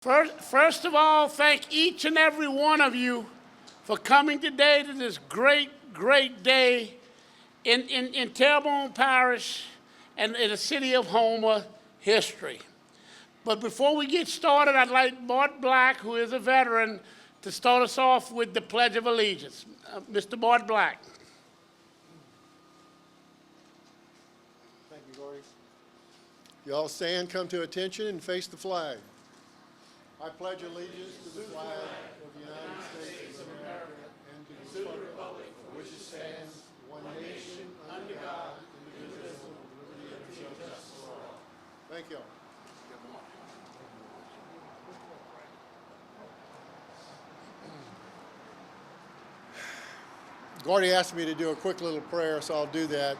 First of all, thank each and every one of you for coming today to this great day in Terrebonne Parish and in the city of Homer history. But before we get started, I'd like Bart Black, who is a veteran, to start us off with the Pledge of Allegiance. Mr. Bart Black. Thank you, Gordy. You all stand, come to attention, and face the flag. I pledge allegiance to the flag of the United States of America and to the republic for which it stands, one nation, under God, indivisible, with liberty and justice for all. Thank you all. Gordy asked me to do a quick little prayer, so I'll do that.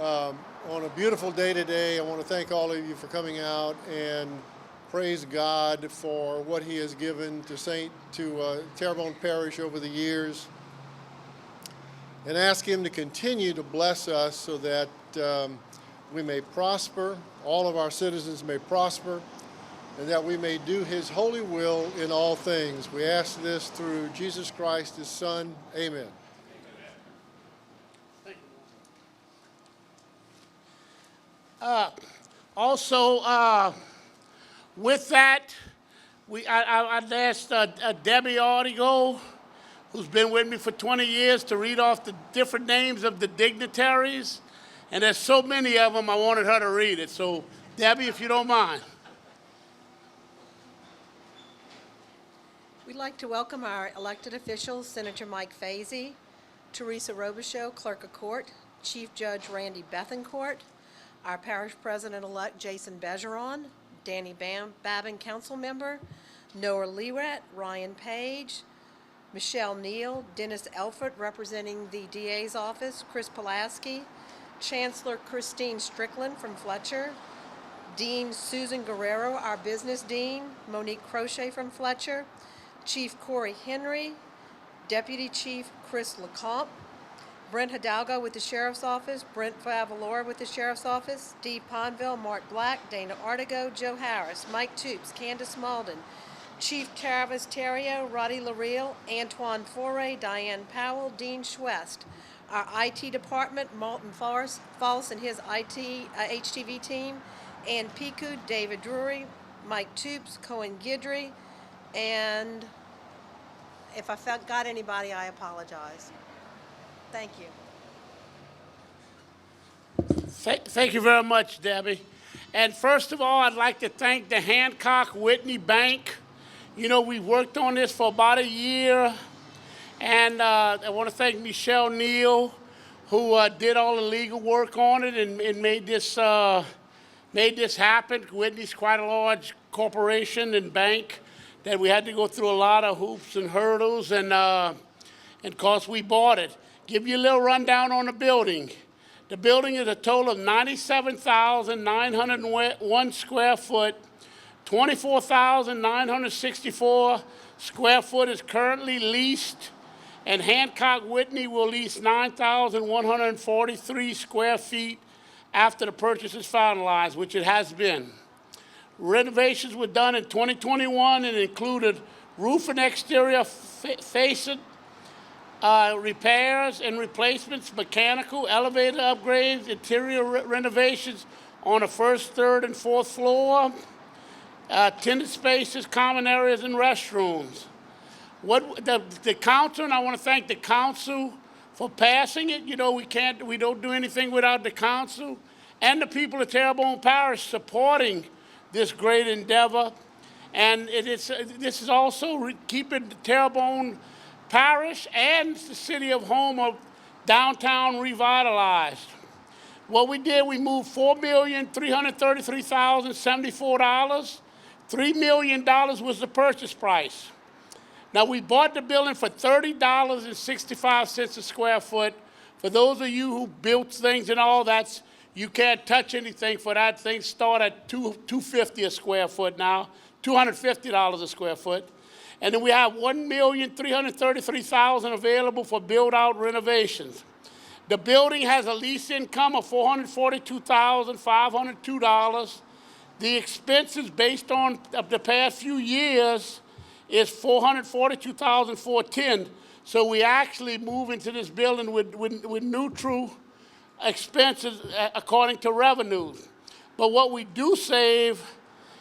On a beautiful day today, I want to thank all of you for coming out and praise God for what He has given to Terrebonne Parish over the years, and ask Him to continue to bless us so that we may prosper, all of our citizens may prosper, and that we may do His holy will in all things. We ask this through Jesus Christ, His Son. Amen. With that, I'd asked Debbie Artigo, who's been with me for 20 years, to read off the different names of the dignitaries. And there's so many of them, I wanted her to read it. So, Debbie, if you don't mind. We'd like to welcome our elected officials, Senator Mike Fazee, Teresa Robichaux, Clerk of Court, Chief Judge Randy Bethencourt, our Parish President-elect Jason Bergeron, Danny Babin, Council Member, Noah Lerat, Ryan Page, Michelle Neal, Dennis Elford, representing the DA's office, Chris Pulaski, Chancellor Christine Strickland from Fletcher, Dean Susan Guerrero, our Business Dean, Monique Crochet from Fletcher, Chief Corey Henry, Deputy Chief Chris LeCompte, Brent Hidalgo with the Sheriff's Office, Brent Favalora with the Sheriff's Office, Steve Ponville, Mark Black, Dana Artigo, Joe Harris, Mike Toops, Candace Malden, Chief Travis Terrio, Roddy LaReal, Antoine Foray, Diane Powell, Dean Schwest. Our IT department, Malton False and his HTV team, Ann Piku, David Drury, Mike Toops, Cohen Guidry, and if I forgot anybody, I apologize. Thank you. Thank you very much, Debbie. And first of all, I'd like to thank the Hancock Whitney Bank. You know, we worked on this for about a year. And I want to thank Michelle Neal, who did all the legal work on it and made this happen. Whitney's quite a large corporation and bank that we had to go through a lot of hoops and hurdles, and of course we bought it. Give you a little rundown on the building. The building is a total of 97,901 square foot. 24,964 square foot is currently leased, and Hancock Whitney will lease 9,143 square feet after the purchase is finalized, which it has been. Renovations were done in 2021 and included roof and exterior facade repairs and replacements, mechanical, elevator upgrades, interior renovations on the first, third, and fourth floor, tenant spaces, common areas, and restrooms. The council, and I want to thank the council for passing it. You know, we don't do anything without the council, and the people of Terrebonne Parish supporting this great endeavor. And this is also keeping Terrebonne Parish and the city of Homer downtown revitalized. What we did, we moved $4,333,074. $3 million was the purchase price. Now, we bought the building for $30.65 a square foot. For those of you who built things and all that, you can't touch anything for that. Things start at $250 a square foot now, $250 a square foot. And then we have $1,333,000 available for build-out renovations. The building has a lease income of $442,502. The expenses based on of the past few years is $442,410. So we actually move into this building with neutral expenses according to revenues. But what we do save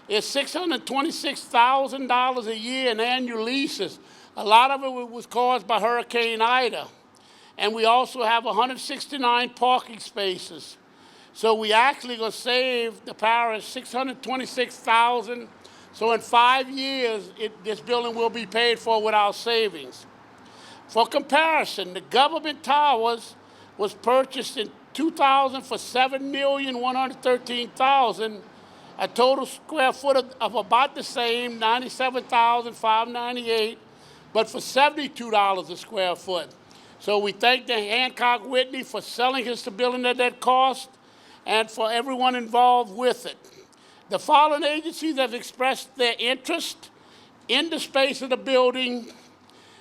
is $626,000 a year in annual leases. A lot of it was caused by Hurricane Ida. And we also have 169 parking spaces. So we actually gonna save the parish $626,000. So in 5 years, this building will be paid for with our savings. For comparison, the government towers was purchased in 2000 for $7,113,000, a total square foot of about the same, 97,598, but for $72 a square foot. So we thank the Hancock Whitney for selling us the building at that cost, and for everyone involved with it. The following agencies have expressed their interest in the space of the building,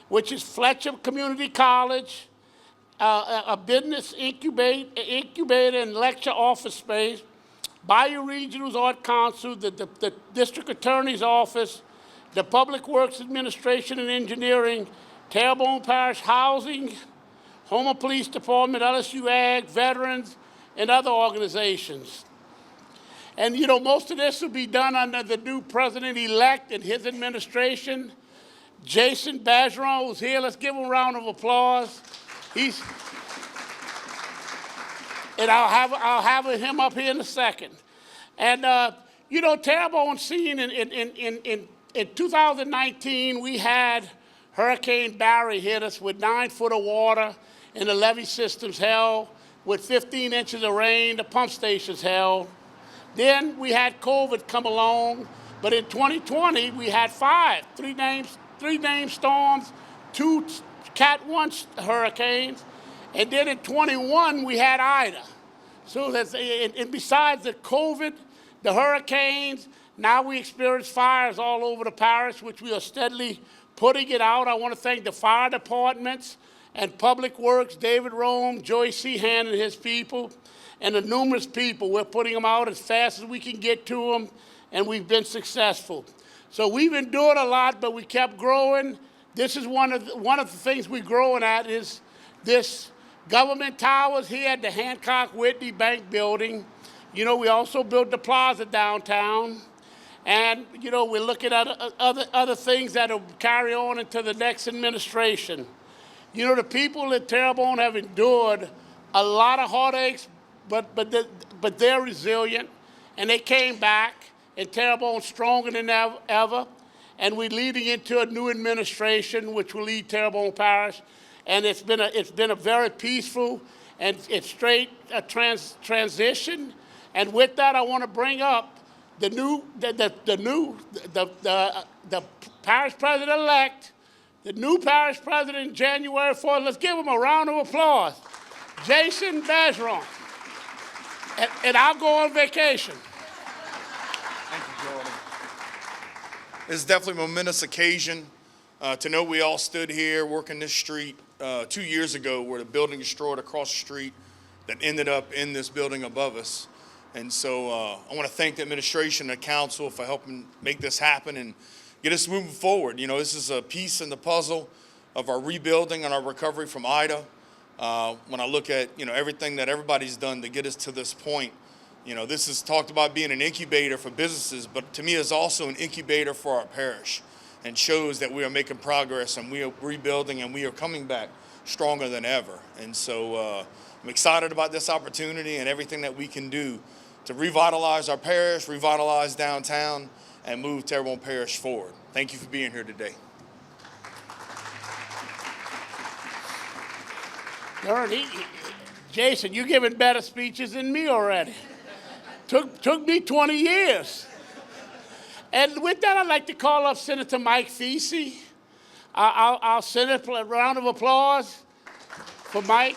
which is Fletcher Community College, a business incubator and lecture office space, Bayou Regional's Art Council, the District Attorney's Office, the Public Works Administration and Engineering, Terrebonne Parish Housing, Houma Police Department, LSU Ag, Veterans, and other organizations. And you know, most of this will be done under the new president-elect and his administration. Jason Bergeron, who's here, let's give him a round of applause. And I'll have him up here in a second. And you know, Terrebonne scene in 2019, we had Hurricane Barry hit us with 9 foot of water and the levee systems held. With 15 inches of rain, the pump stations held. Then we had COVID come along, but in 2020 we had 3 named storms, 2 Cat 1 hurricanes, and then in 21 we had Ida. So that's, and besides the COVID, the hurricanes, now we experience fires all over the parish, which we are steadily putting it out. I want to thank the fire departments and Public Works, David Rome, Joey Seahan and his people, and the numerous people. We're putting them out as fast as we can get to them, and we've been successful. So we've endured a lot, but we kept growing. This is one of the things we're growing at is this government towers here at the Hancock Whitney Bank Building. You know, we also built the plaza downtown. And, you know, we're looking at other things that will carry on into the next administration. You know, the people at Terrebonne have endured a lot of heartaches, but they're resilient, and they came back, and Terrebonne's stronger than ever, and we're leading into a new administration, which will lead Terrebonne Parish, and it's been a very peaceful and it's straight transition. And with that, I want to bring up the parish president-elect. The new parish president, January 4th, let's give him a round of applause. Jason Bergeron. And I'll go on vacation. Thank you, Jordan. This is definitely a momentous occasion to know we all stood here working this street 2 years ago where the building destroyed across the street that ended up in this building above us. And so I want to thank the administration and the council for helping make this happen and get us moving forward. You know, this is a piece in the puzzle of our rebuilding and our recovery from Ida. When I look at, you know, everything that everybody's done to get us to this point, you know, this is talked about being an incubator for businesses, but to me it's also an incubator for our parish and shows that we are making progress and we are rebuilding and we are coming back stronger than ever. And so I'm excited about this opportunity and everything that we can do to revitalize our parish, revitalize downtown, and move Terrebonne Parish forward. Thank you for being here today. Jason, you're giving better speeches than me already. Took me 20 years. And with that, I'd like to call up Senator Mike Feasey. I'll send a round of applause for Mike.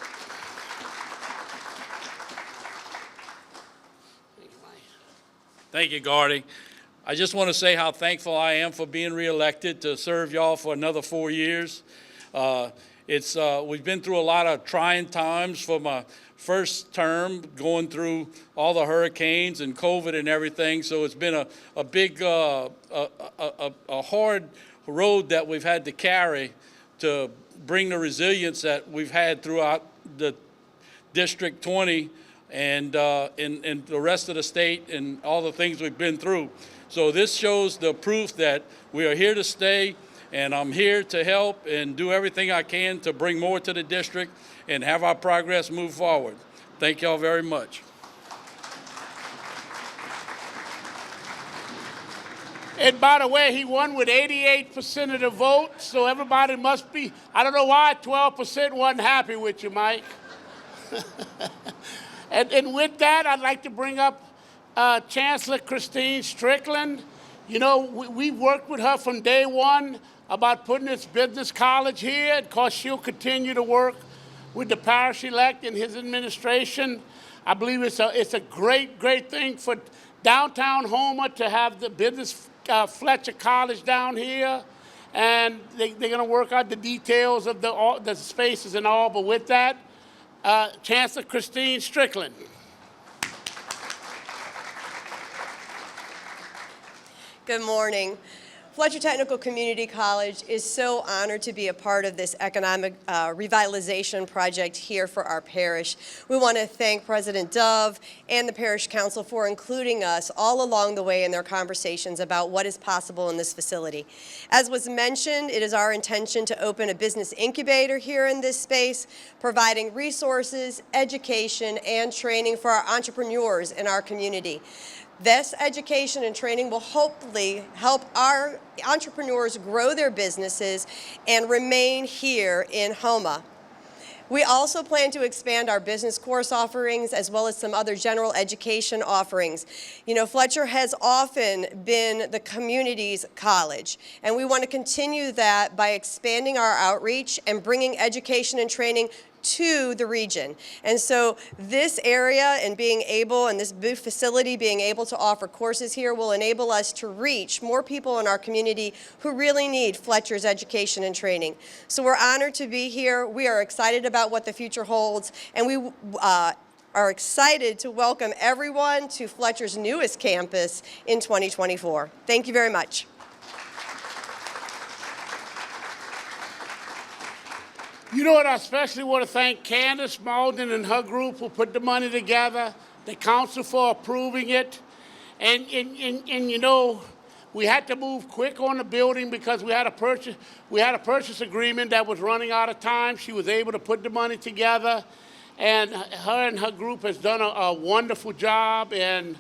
Thank you, Gardy. I just want to say how thankful I am for being reelected to serve y'all for another 4 years. We've been through a lot of trying times for my first term, going through all the hurricanes and COVID and everything. So it's been a big, a hard road that we've had to carry to bring the resilience that we've had throughout the District 20 and in the rest of the state and all the things we've been through. So this shows the proof that we are here to stay, and I'm here to help and do everything I can to bring more to the district and have our progress move forward. Thank y'all very much. And by the way, he won with 88% of the vote, so everybody must be, I don't know why 12% wasn't happy with you, Mike. And with that, I'd like to bring up Chancellor Christine Strickland. You know, we worked with her from day one about putting this business college here. Of course, she'll continue to work with the parish-elect and his administration. I believe it's a great, great thing for downtown Homer to have the business Fletcher College down here. And they're going to work out the details of the spaces and all. But with that, Chancellor Christine Strickland. Good morning. Fletcher Technical Community College is so honored to be a part of this economic revitalization project here for our parish. We want to thank President Dove and the Parish Council for including us all along the way in their conversations about what is possible in this facility. As was mentioned, it is our intention to open a business incubator here in this space, providing resources, education, and training for our entrepreneurs in our community. This education and training will hopefully help our entrepreneurs grow their businesses and remain here in Houma. We also plan to expand our business course offerings as well as some other general education offerings. You know, Fletcher has often been the community's college, and we want to continue that by expanding our outreach and bringing education and training to the region. And so this area and being able, and this booth facility being able to offer courses here will enable us to reach more people in our community who really need Fletcher's education and training. So we're honored to be here. We are excited about what the future holds, and we are excited to welcome everyone to Fletcher's newest campus in 2024. Thank you very much. You know what, I especially want to thank Candace Malden and her group who put the money together, the council for approving it. And you know, we had to move quick on the building because we had a purchase agreement that was running out of time. She was able to put the money together, and her group has done a wonderful job. And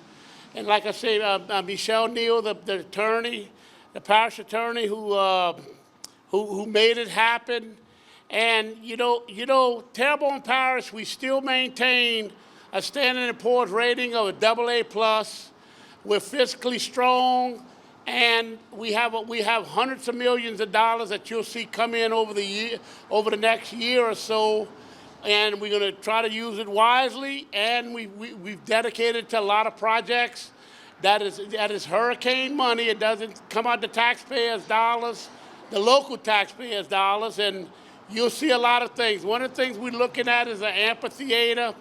like I say, Michelle Neal, the attorney, the parish attorney who made it happen. And you know, Terrebonne Parish, we still maintain a Standard & Poor's rating of a AA+. We're fiscally strong, and we have hundreds of millions of dollars that you'll see come in over the next year or so. And we're going to try to use it wisely. And we've dedicated to a lot of projects. That is hurricane money. It doesn't come out the taxpayers' dollars, the local taxpayers' dollars, and you'll see a lot of things. One of the things we're looking at is an amphitheater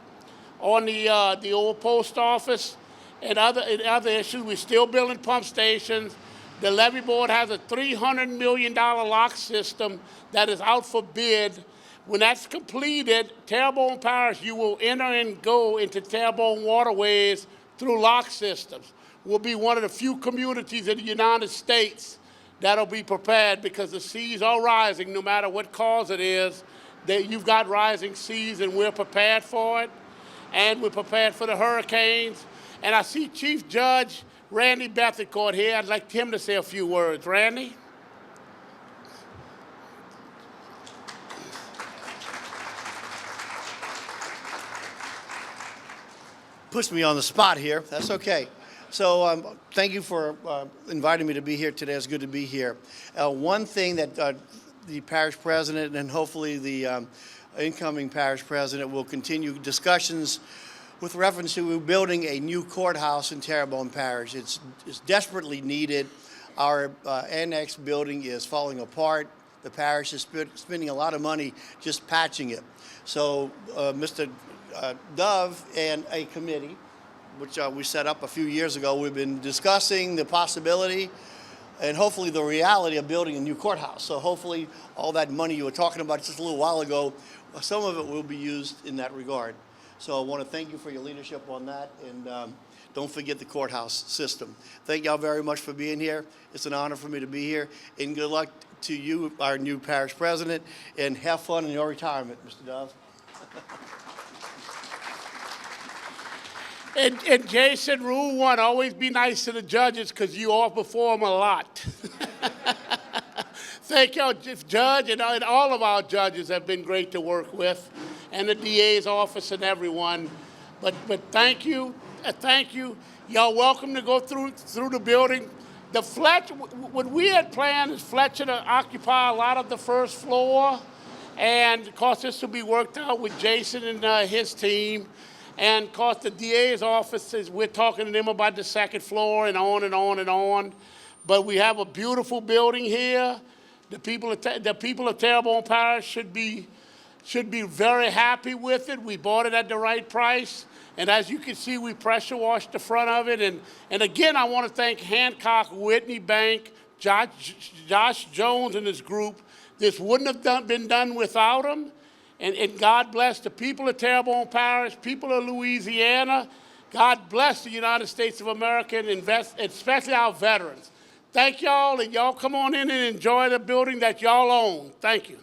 on the old post office and other issues. We're still building pump stations. The levee board has a $300 million lock system that is out for bid. When that's completed, Terrebonne Parish, you will enter and go into Terrebonne waterways through lock systems. We'll be one of the few communities in the United States that'll be prepared because the seas are rising no matter what cause it is. You've got rising seas, and we're prepared for it. And we're prepared for the hurricanes. And I see Chief Judge Randy Bethencourt here. I'd like him to say a few words. Randy? Pushed me on the spot here. That's okay. So thank you for inviting me to be here today. It's good to be here. One thing that the parish president and hopefully the incoming parish president will continue discussions with reference to building a new courthouse in Terrebonne Parish. It's desperately needed. Our annex building is falling apart. The parish is spending a lot of money just patching it. So Mr. Dove and a committee, which we set up a few years ago, we've been discussing the possibility and hopefully the reality of building a new courthouse. So hopefully all that money you were talking about just a little while ago, some of it will be used in that regard. So I want to thank you for your leadership on that, and don't forget the courthouse system. Thank y'all very much for being here. It's an honor for me to be here, and good luck to you, our new parish president, and have fun in your retirement, Mr. Dove. And Jason, rule one, always be nice to the judges because you all perform a lot. Thank y'all, Judge, and all of our judges have been great to work with, and the DA's office and everyone. But thank you, thank you. Y'all welcome to go through the building. The Fletcher, what we had planned is Fletcher to occupy a lot of the first floor, and of course this will be worked out with Jason and his team. And of course the DA's office we're talking to them about the second floor and on and on and on. But we have a beautiful building here. The people of Terrebonne Parish should be very happy with it. We bought it at the right price. And as you can see, we pressure washed the front of it. And again, I want to thank Hancock Whitney Bank, Josh Jones and his group. This wouldn't have been done without them. And God bless the people of Terrebonne Parish, people of Louisiana. God bless the United States of America and especially our veterans. Thank y'all, and y'all come on in and enjoy the building that y'all own. Thank you.